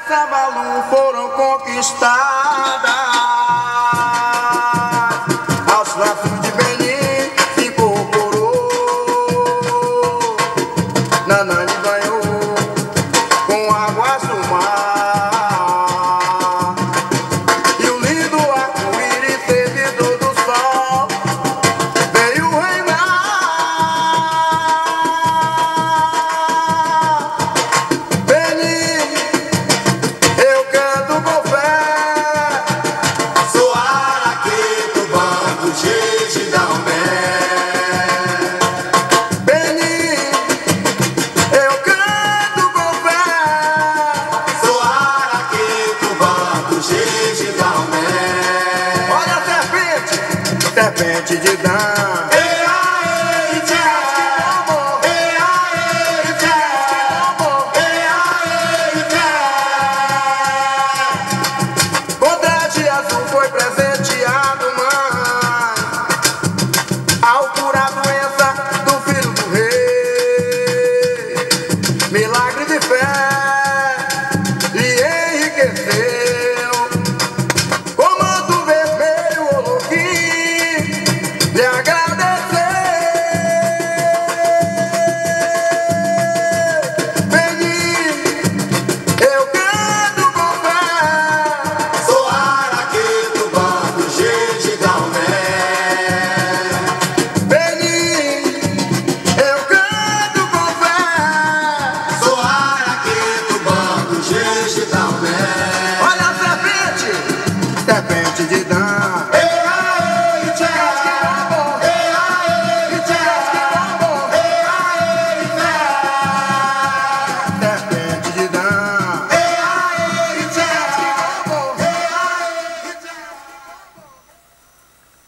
Savalu foram conquistadas. Aos laços de Benin se incorporou. Nanani banhou com águas do mar. E o lindo arco-íris servidor do sol veio reinar. Benin, eu canto com fé. Sou araqueto, bando, gente da Umé. Benin, eu canto com fé. Sou araqueto, bando, gente da Umé. Olha a serpente, serpente de Dan. Contra de azul foi presenteado, mãe, ao curar a doença do filho do rei. Milagre de fé lhe enriqueceu. Comando vermelho, Oloquim, lhe agradeceu. Benin, eu canto com fé. Sou araqueto, bando, gente da Umé. Benin, eu canto com fé. Sou araqueto, bando, gente da Umé.